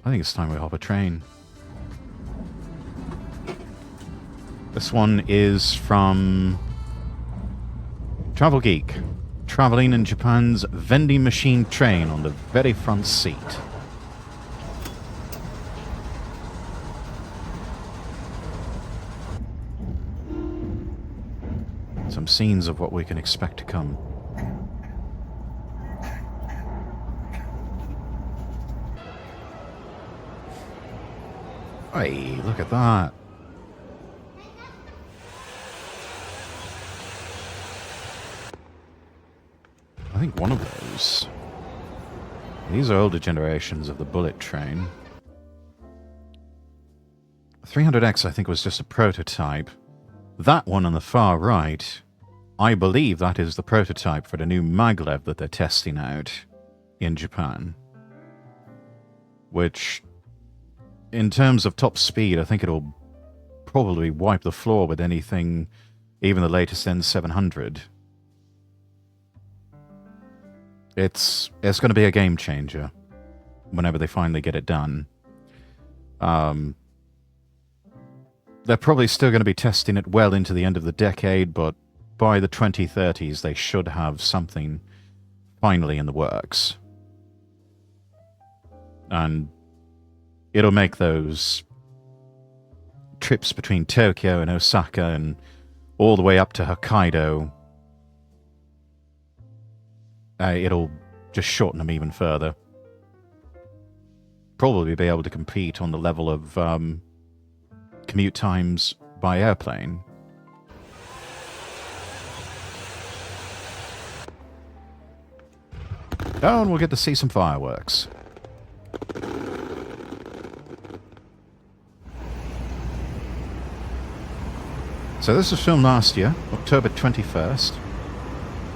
I think it's time we hop a train. This one is from Travel Geek. Traveling in Japan's vending machine train on the very front seat. Some scenes of what we can expect to come. Hey, look at that. I think one of those. These are older generations of the bullet train. 300X, I think, was just a prototype. That one on the far right, I believe that is the prototype for the new maglev that they're testing out in Japan. Which, in terms of top speed, I think it'll probably wipe the floor with anything, even the latest N700. It's going to be a game changer whenever they finally get it done. They're probably still going to be testing it well into the end of the decade, but by the 2030s they should have something finally in the works. And it'll make those trips between Tokyo and Osaka and all the way up to Hokkaido, it'll just shorten them even further. Probably be able to compete on the level of commute times by airplane. Oh, and we'll get to see some fireworks. So this was filmed last year, October 21st.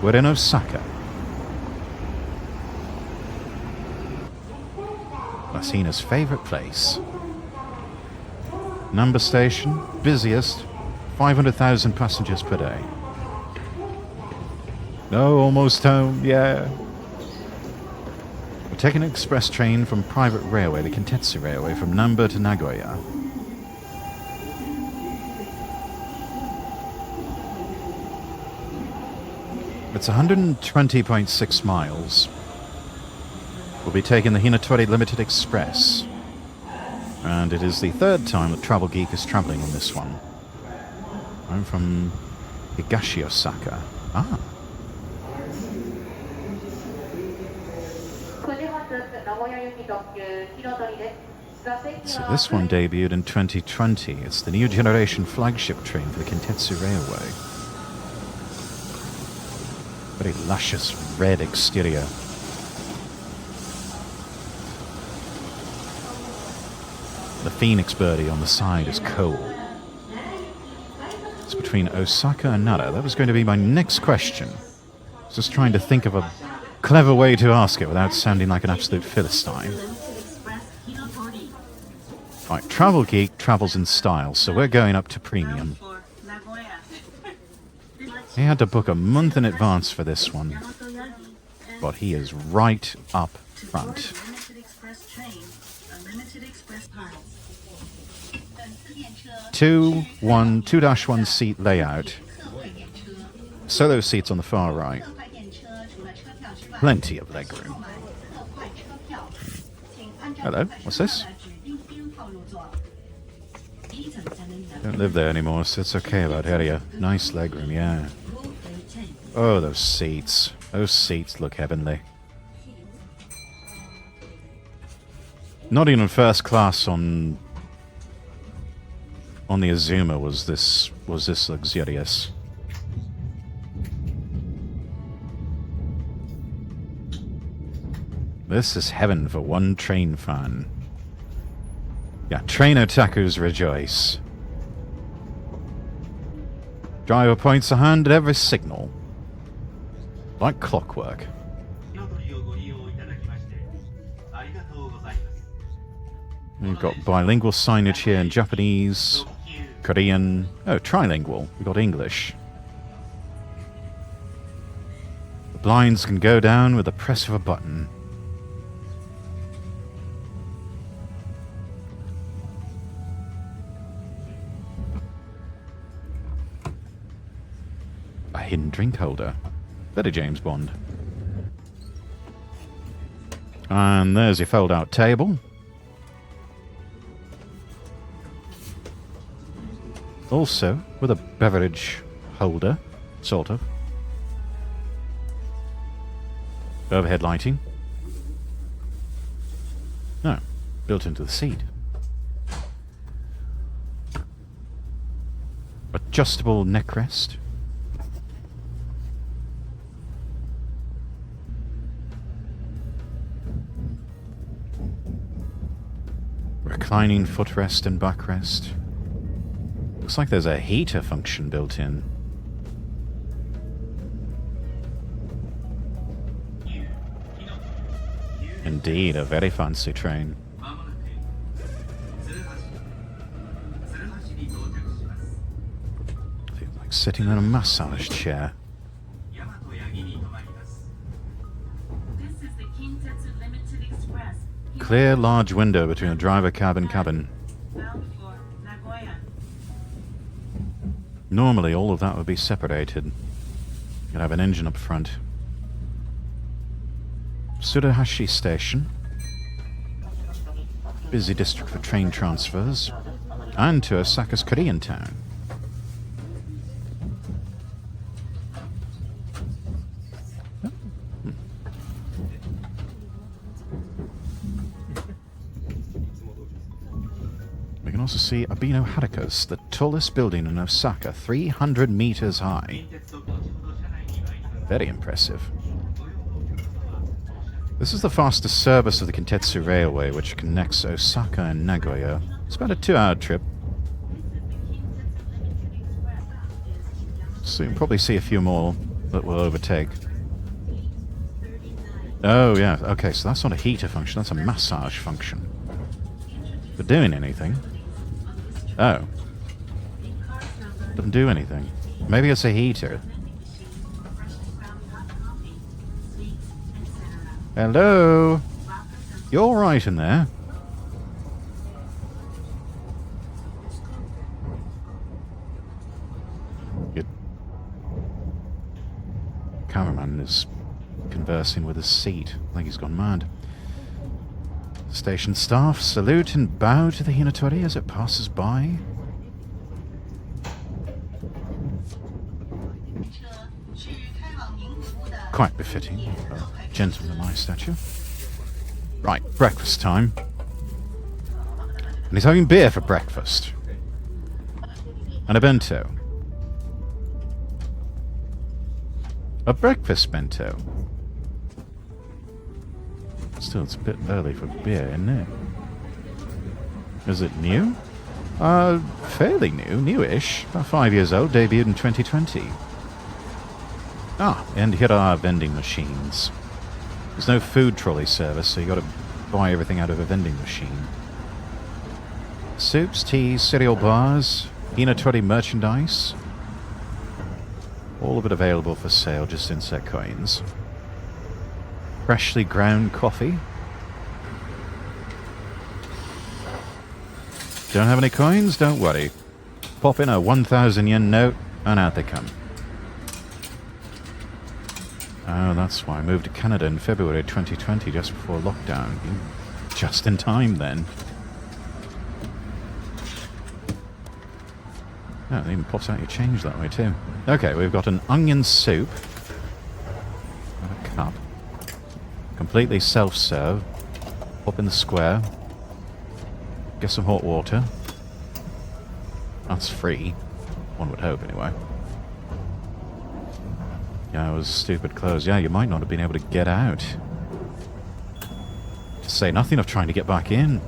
We're in Osaka. Asina's favourite place. Number station, busiest, 500,000 passengers per day. No, almost home, yeah. We're taking an express train from private railway, the Kintetsu Railway, from Namba to Nagoya. It's 120.6 miles. We'll be taking the Hinatori Limited Express. And it is the third time that Travel Geek is travelling on this one. I'm from Higashi Osaka. Ah. So this one debuted in 2020. It's the new generation flagship train for the Kintetsu Railway. Very luscious red exterior. The Phoenix birdie on the side is coal. It's between Osaka and Nara. That was going to be my next question. Just trying to think of a clever way to ask it without sounding like an absolute Philistine. Right, Travel Geek travels in style, so we're going up to premium. He had to book a month in advance for this one, but he is right up front. 2-1 seat layout. Solo seats on the far right. Plenty of legroom. Hello, what's this? Don't live there anymore, so it's okay about area. Nice legroom, yeah. Oh, those seats. Those seats look heavenly. Not even first class on the Azuma was this luxurious. This is heaven for one train fan. Yeah, train otakus rejoice. Driver points a hand at every signal. Like clockwork. We've got bilingual signage here in Japanese, Korean... Oh, trilingual. We've got English. The blinds can go down with the press of a button. hidden drink holder. Very James Bond. And there's your fold-out table. Also, with a beverage holder, sort of. Overhead lighting. No, built into the seat. Adjustable neck rest. Reclining footrest and backrest. Looks like there's a heater function built in. Indeed, a very fancy train. Feels like sitting in a massage chair. Clear, large window between the driver cab and cabin. Normally, all of that would be separated. You'd have an engine up front. Tsuruhashi Station. Busy district for train transfers. And to Osaka's Korean town. We can also see Abino Harakas, the tallest building in Osaka, 300 meters high. Very impressive. This is the fastest service of the Kintetsu Railway, which connects Osaka and Nagoya. It's about a 2-hour trip. So you can probably see a few more that we'll overtake. Oh, yeah. Okay, so that's not a heater function. That's a massage function. For doing anything. Oh. Doesn't do anything. Maybe it's a heater. Hello? You all right in there? Good. Cameraman is conversing with his seat. I think he's gone mad. Station staff salute and bow to the Hinatori as it passes by. Quite befitting of a gentleman-like statue. Right, breakfast time. And he's having beer for breakfast. And a bento. A breakfast bento. Still, it's a bit early for beer, isn't it? Is it new? Fairly new, newish. About 5 years old, debuted in 2020. Ah, and here are vending machines. There's no food trolley service, so you got to buy everything out of a vending machine. Soups, teas, cereal bars, Hinatori merchandise. All of it available for sale, just insert coins. Freshly ground coffee. Don't have any coins? Don't worry. Pop in a 1,000 yen note, and out they come. Oh, that's why I moved to Canada in February 2020, just before lockdown. Just in time, then. Oh, it even pops out your change that way, too. Okay, we've got an onion soup. And a cup. Completely self-serve. Pop in the square. Get some hot water. That's free. One would hope, anyway. Yeah, it was stupid close. Yeah, you might not have been able to get out. To say nothing of trying to get back in.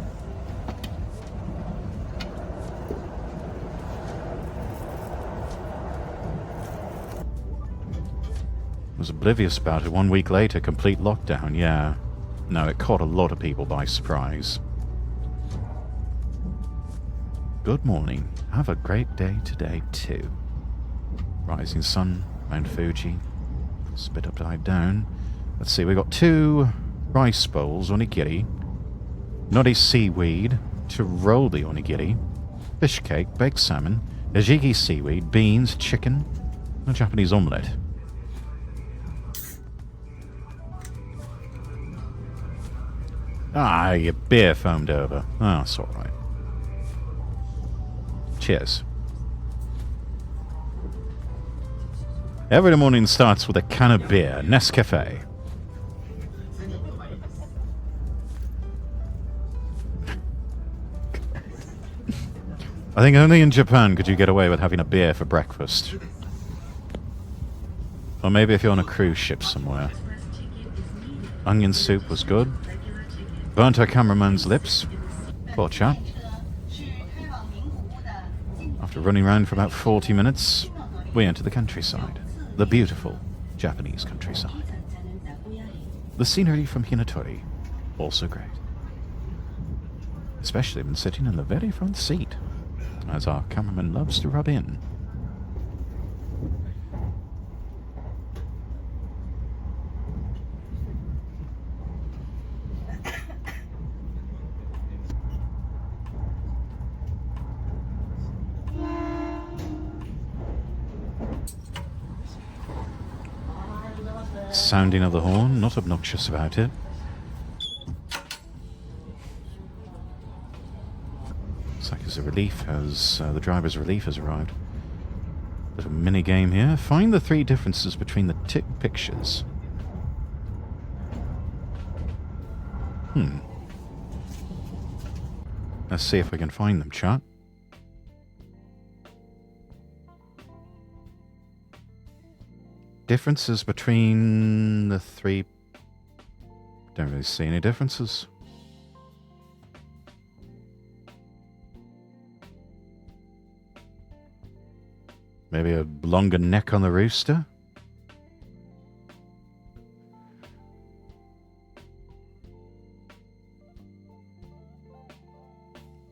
Was oblivious about it. 1 week later, complete lockdown. Yeah. No, it caught a lot of people by surprise. Good morning. Have a great day today, too. Rising sun, Mount Fuji. It's a bit upside down. Let's see, we've got 2 rice bowls, onigiri. Nori seaweed to roll the onigiri. Fish cake, baked salmon. Hijiki seaweed, beans, chicken. A Japanese omelette. Ah, your beer foamed over. Oh, it's alright. Cheers. Every morning starts with a can of beer. Nescafe. I think only in Japan could you get away with having a beer for breakfast. Or maybe if you're on a cruise ship somewhere. Onion soup was good. Burnt our cameraman's lips. Poor chap. After running around for about 40 minutes, we entered the countryside. The beautiful Japanese countryside. The scenery from Hinatori, also great. Especially when sitting in the very front seat, as our cameraman loves to rub in. Sounding of the horn, not obnoxious about it. Looks like the driver's relief has arrived. Little mini game here. Find the 3 differences between the tick pictures. Let's see if we can find them, chat. Differences between the 3... Don't really see any differences. Maybe a longer neck on the rooster?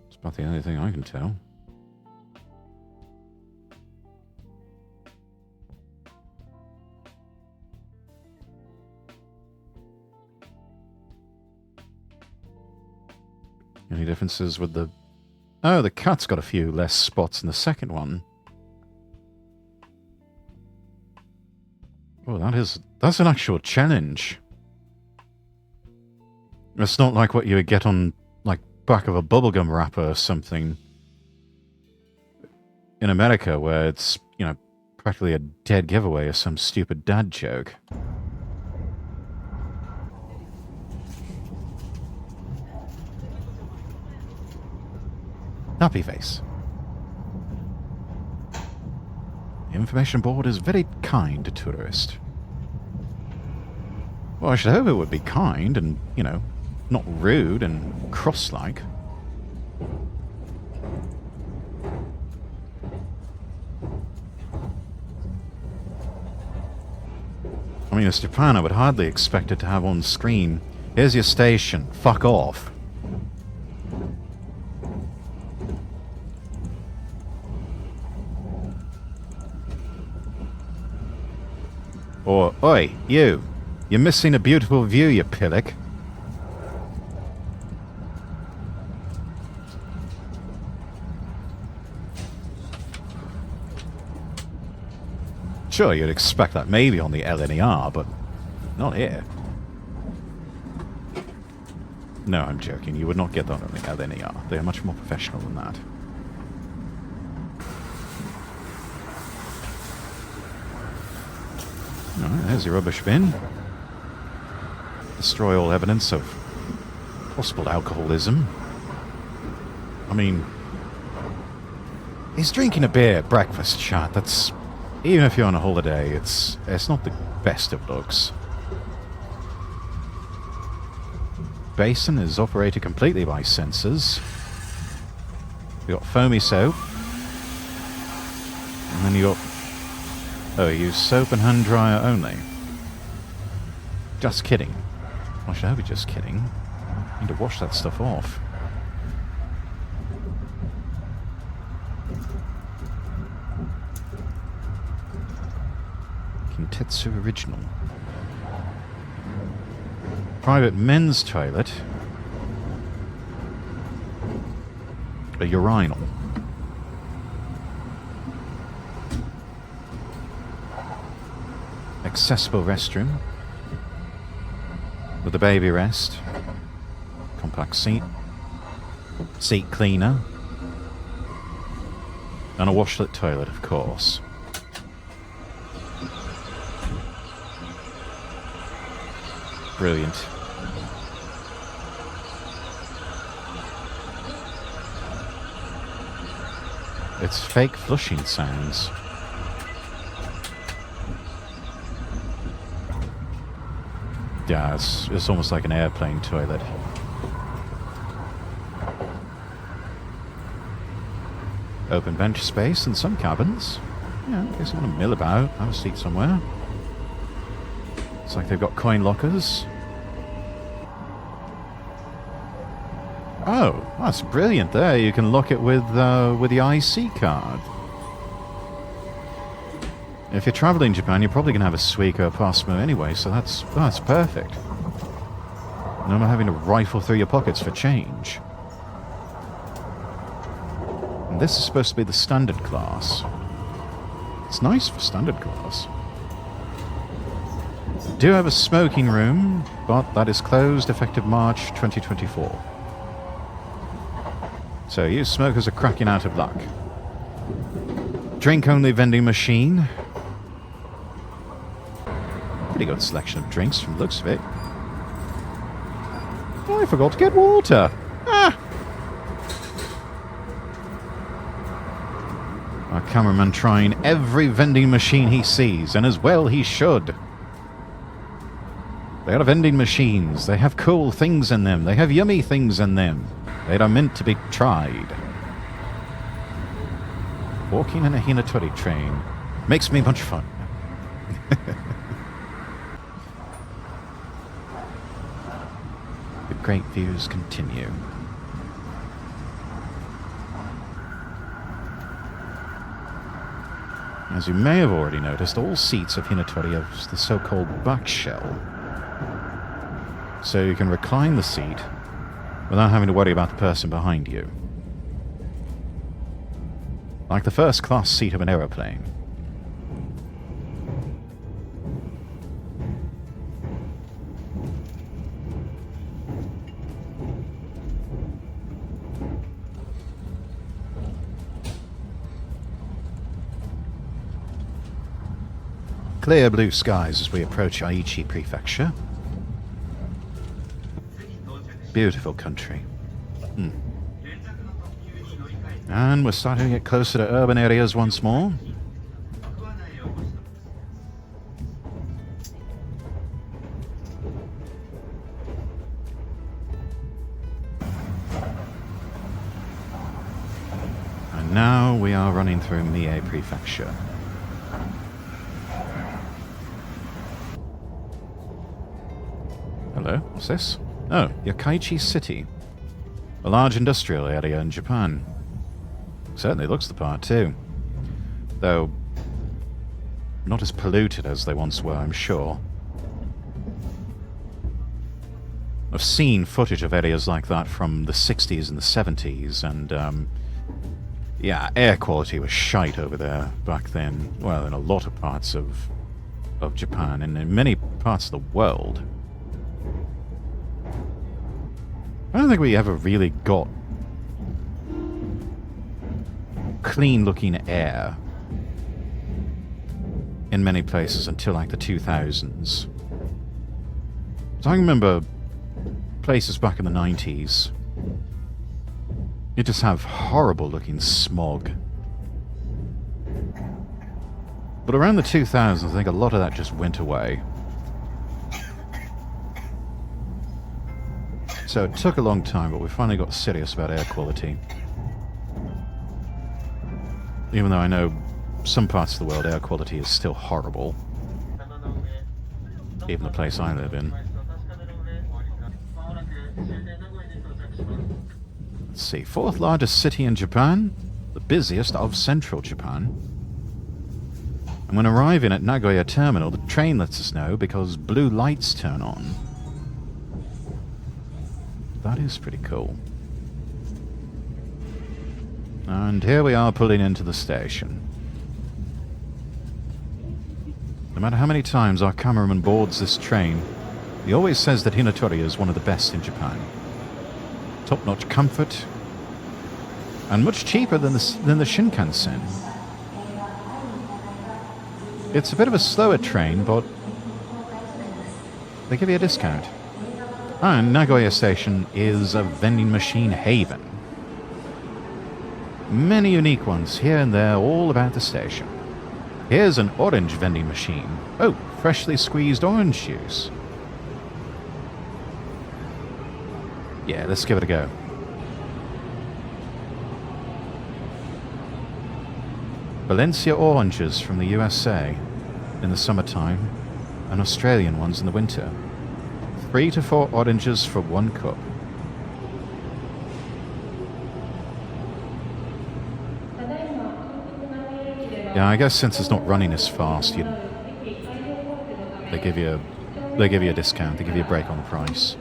It's about the only thing I can tell. Any differences with the... Oh, the cat's got a few less spots than the second one. Oh, that's an actual challenge. It's not like what you would get on, like, back of a bubblegum wrapper or something in America, where it's, you know, practically a dead giveaway or some stupid dad joke. Happy face. The information board is very kind to tourists. Well, I should hope it would be kind and, you know, not rude and cross-like. I mean, it's Japan, I would hardly expect it to have on screen, here's your station, fuck off. Or, oi, you. You're missing a beautiful view, you pillock. Sure, you'd expect that maybe on the LNER, but not here. No, I'm joking. You would not get that on the LNER. They are much more professional than that. Alright, there's your rubbish bin. Destroy all evidence of possible alcoholism. I mean, he's drinking a beer at breakfast, chat. That's... Even if you're on a holiday, it's not the best of looks. Basin is operated completely by sensors. You got foamy soap. And then you got... Oh, you use soap and hand dryer only. Just kidding. I should hope you're just kidding. I need to wash that stuff off. Kintetsu Original. Private men's toilet. A urinal. accessible restroom with a baby rest, compact seat, seat cleaner, and a washlet toilet, of course. Brilliant. It's fake flushing sounds. Yeah, it's almost like an airplane toilet. Open bench space in some cabins. Yeah, in case you want to mill about, have a seat somewhere. It's like they've got coin lockers. Oh, that's brilliant there. You can lock it with the IC card. If you're traveling Japan, you're probably going to have a Suica or Passmo anyway, so that's perfect. No more having to rifle through your pockets for change. And this is supposed to be the standard class. It's nice for standard class. Do have a smoking room, but that is closed effective March 2024. So you smokers are cracking out of luck. Drink-only vending machine. Pretty good selection of drinks from the looks of it. Oh, I forgot to get water. Ah! Our cameraman trying every vending machine he sees, and as well he should. They are vending machines. They have cool things in them. They have yummy things in them. They are meant to be tried. Walking in a Hinatori train makes me much fun. The great views continue. As you may have already noticed, all seats of Hinatori have the so-called back shell. So you can recline the seat without having to worry about the person behind you. Like the first class seat of an aeroplane. Clear blue skies as we approach Aichi Prefecture. Beautiful country. And we're starting to get closer to urban areas once more. And now we are running through Mie Prefecture. Hello, what's this? Oh, Yokkaichi City. A large industrial area in Japan. Certainly looks the part too. Though, not as polluted as they once were, I'm sure. I've seen footage of areas like that from the 60s and the 70s, and yeah, air quality was shite over there back then. Well, in a lot of parts of Japan, and in many parts of the world. I don't think we ever really got clean-looking air in many places until like the 2000s. So I remember places back in the 90s. You just have horrible-looking smog. But around the 2000s, I think a lot of that just went away. So it took a long time, but we finally got serious about air quality. Even though I know some parts of the world air quality is still horrible. Even the place I live in. Let's see, fourth largest city in Japan, the busiest of central Japan. And when arriving at Nagoya Terminal, the train lets us know because blue lights turn on. That is pretty cool. And here we are pulling into the station. No matter how many times our cameraman boards this train, he always says that Hinatori is one of the best in Japan. Top-notch comfort, and much cheaper than the Shinkansen. It's a bit of a slower train, but they give you a discount. And Nagoya Station is a vending machine haven. Many unique ones here and there all about the station. Here's an orange vending machine. Oh, freshly squeezed orange juice. Yeah, let's give it a go. Valencia oranges from the USA in the summertime, and Australian ones in the winter. 3 to 4 oranges for 1 cup. Yeah, I guess since it's not running as fast, they give you a discount. They give you a break on the price.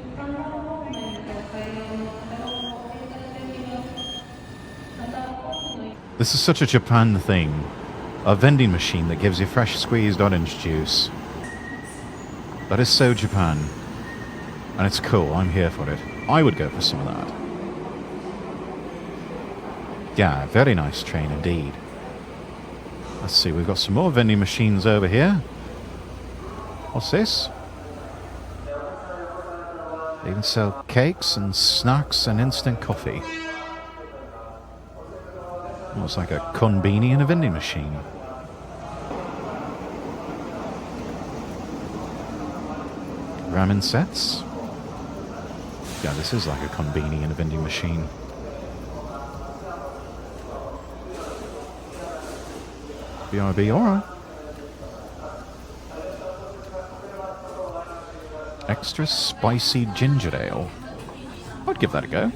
This is such a Japan thing. A vending machine that gives you fresh squeezed orange juice. That is so Japan. And it's cool. I'm here for it. I would go for some of that. Yeah, very nice train indeed. Let's see, we've got some more vending machines over here. What's this? They even sell cakes and snacks and instant coffee. Looks like a konbini in a vending machine. Ramen sets. Yeah, this is like a konbini in a vending machine. BRB, alright. Extra spicy ginger ale. I'd give that a go.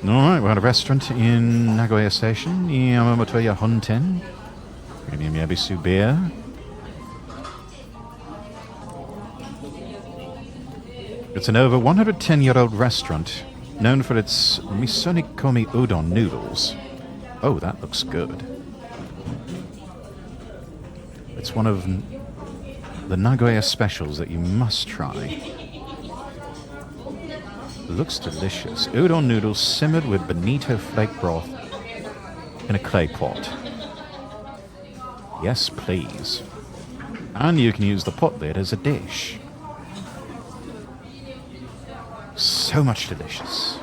Alright, we're at a restaurant in Nagoya Station. Yamamotoya Honten. Premium Yabisu beer. It's an over 110-year-old restaurant known for its misonikomi udon noodles. Oh, that looks good. It's one of the Nagoya specials that you must try. Looks delicious. Udon noodles simmered with bonito flake broth in a clay pot. Yes, please. And you can use the pot lid as a dish. So much delicious.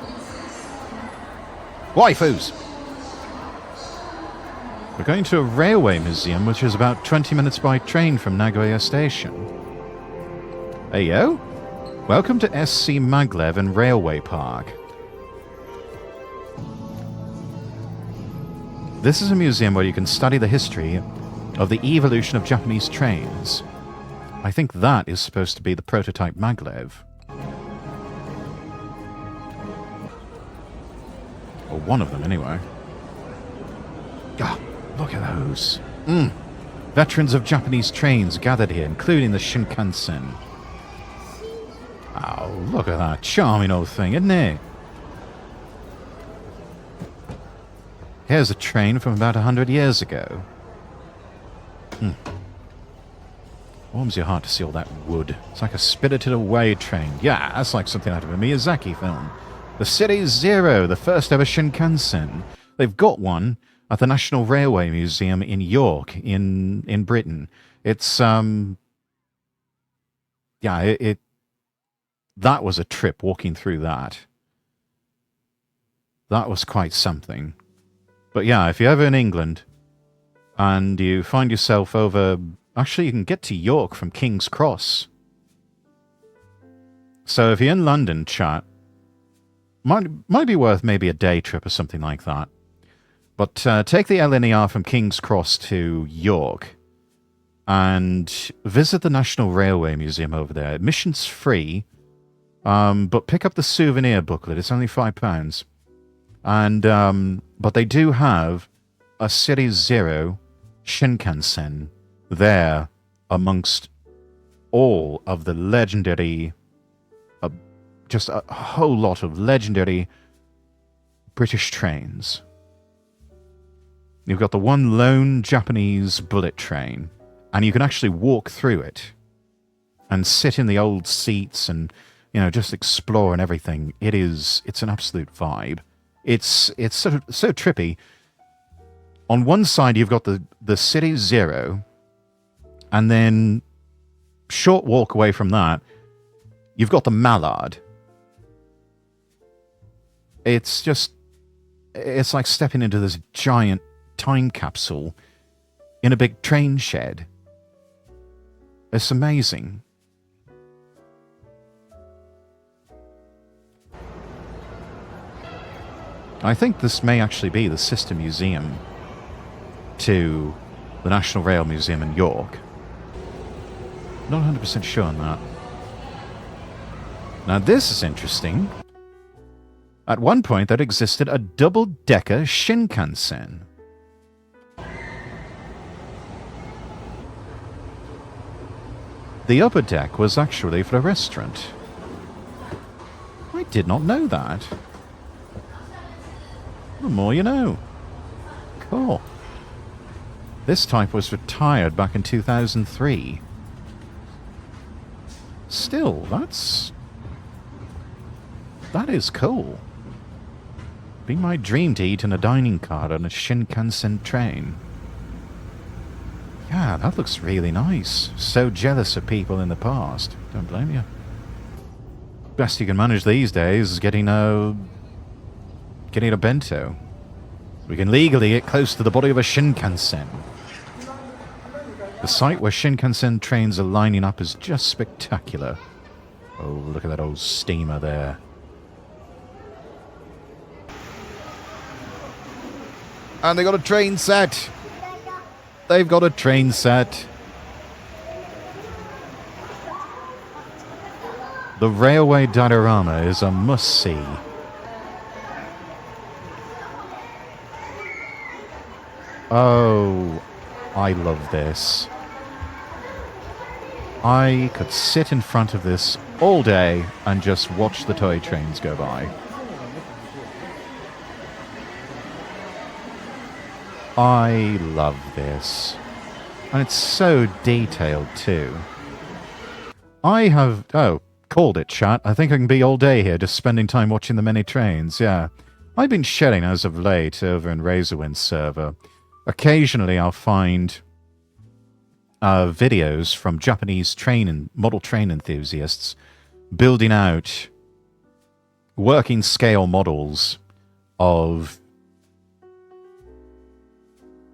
Waifus! We're going to a railway museum, which is about 20 minutes by train from Nagoya Station. Hey yo! Welcome to SC Maglev and Railway Park. This is a museum where you can study the history of the evolution of Japanese trains. I think that is supposed to be the prototype Maglev. Or one of them, anyway. Ah, look at those. Veterans of Japanese trains gathered here, including the Shinkansen. Oh, look at that charming old thing, isn't it? Here's a train from about 100 years ago. Warms your heart to see all that wood. It's like a spirited away train. Yeah, that's like something out of a Miyazaki film. The City Zero, the first ever Shinkansen. They've got one at the National Railway Museum in York, in Britain. It's, that was a trip walking through that. That was quite something. But yeah, if you're ever in England and you find yourself over... Actually, you can get to York from King's Cross. So if you're in London, chat, might be worth maybe a day trip or something like that. But take the LNER from King's Cross to York and visit the National Railway Museum over there. Admission's free, but pick up the souvenir booklet. It's only £5. And but they do have a Series 0 Shinkansen there amongst all of the legendary, just a whole lot of legendary British trains. You've got the one lone Japanese bullet train, And you can actually walk through it and sit in the old seats and, you know, just explore and everything. It's an absolute vibe. It's so trippy. On one side, you've got the City Zero, and then short walk away from that, you've got the Mallard. It's like stepping into this giant time capsule in a big train shed. It's amazing. I think this may actually be the sister museum to the National Rail Museum in York. Not 100% sure on that. Now this is interesting. At one point there existed a double-decker Shinkansen. The upper deck was actually for a restaurant. I did not know that. The more you know. Cool. This type was retired back in 2003. Still, that is cool. Be my dream to eat in a dining car on a Shinkansen train. Yeah, that looks really nice. So jealous of people in the past. Don't blame you. Best you can manage these days is getting a bento. We can legally get close to the body of a Shinkansen. The site where Shinkansen trains are lining up is just spectacular. Oh, look at that old steamer there. And they got a train set. They've got a train set. The railway diorama is a must-see. Oh, I love this. I could sit in front of this all day and just watch the toy trains go by. I love this. And it's so detailed too. I have... Oh, called it, chat. I think I can be all day here just spending time watching the many trains, yeah. I've been shedding as of late over in Razorwind's server. Occasionally I'll find videos from Japanese model train enthusiasts building out working scale models of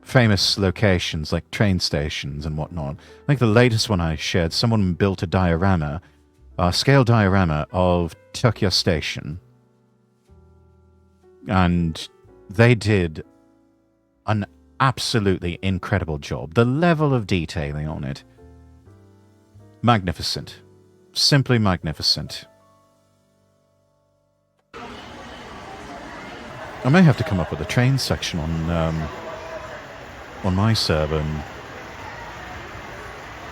famous locations like train stations and whatnot. I think the latest one I shared, someone built a scale diorama of Tokyo Station. And they did an absolutely incredible job. The level of detailing on it. Magnificent. Simply magnificent. I may have to come up with a train section on my server and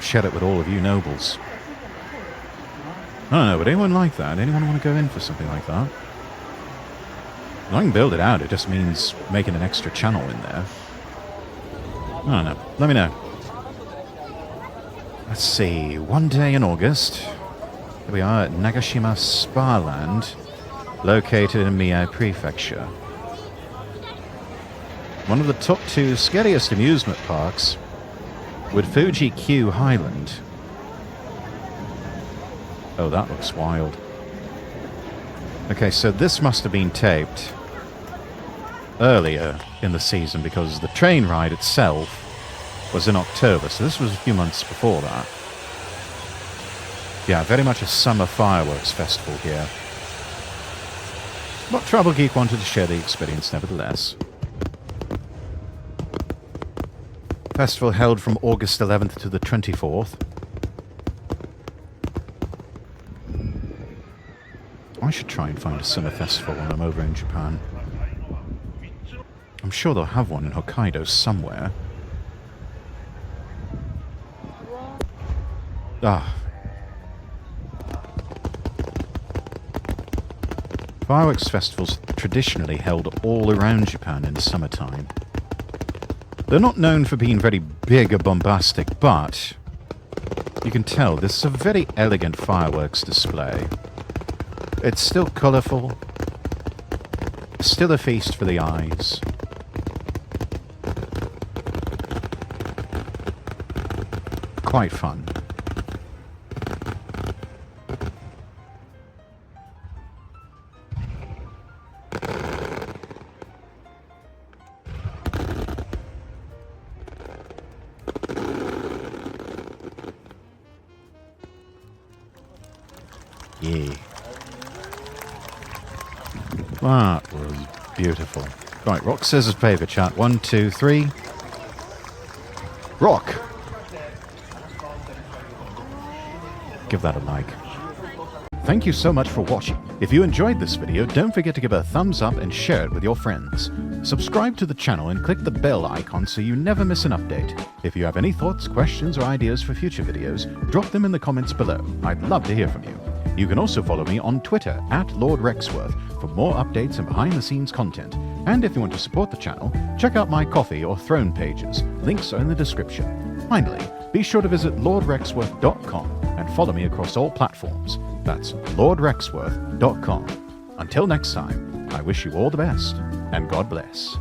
share it with all of you nobles. I don't know, would anyone like that? Anyone want to go in for something like that? If I can build it out, it just means making an extra channel in there. I don't know. Let me know. Let's see. One day in August. Here we are at Nagashima Spa-land, located in Mie Prefecture. One of the top 2 scariest amusement parks, with Fuji Q Highland. Oh, that looks wild. Okay, so this must have been taped earlier in the season because the train ride itself was in October, so this was a few months before that. Yeah, very much a summer fireworks festival here. But Travel Geek wanted to share the experience nevertheless. Festival held from August 11th to the 24th. I should try and find a summer festival when I'm over in Japan. I'm sure they'll have one in Hokkaido somewhere. Ah. Fireworks festivals traditionally held all around Japan in summertime. They're not known for being very big or bombastic, but you can tell this is a very elegant fireworks display. It's still colourful, still a feast for the eyes. Quite fun. Yeah. That was beautiful. Right, rock, scissors, paper, chat. 1, 2, 3. Rock! Give that a like. Thank you so much for watching. If you enjoyed this video, don't forget to give it a thumbs up and share it with your friends. Subscribe to the channel and click the bell icon so you never miss an update. If you have any thoughts, questions, or ideas for future videos, drop them in the comments below. I'd love to hear from you. You can also follow me on Twitter @LordRexworth for more updates and behind-the-scenes content. And if you want to support the channel, check out my Coffee or Throne pages. Links are in the description. Finally, be sure to visit lordrexworth.com and follow me across all platforms. That's lordrexworth.com. Until next time, I wish you all the best, and God bless.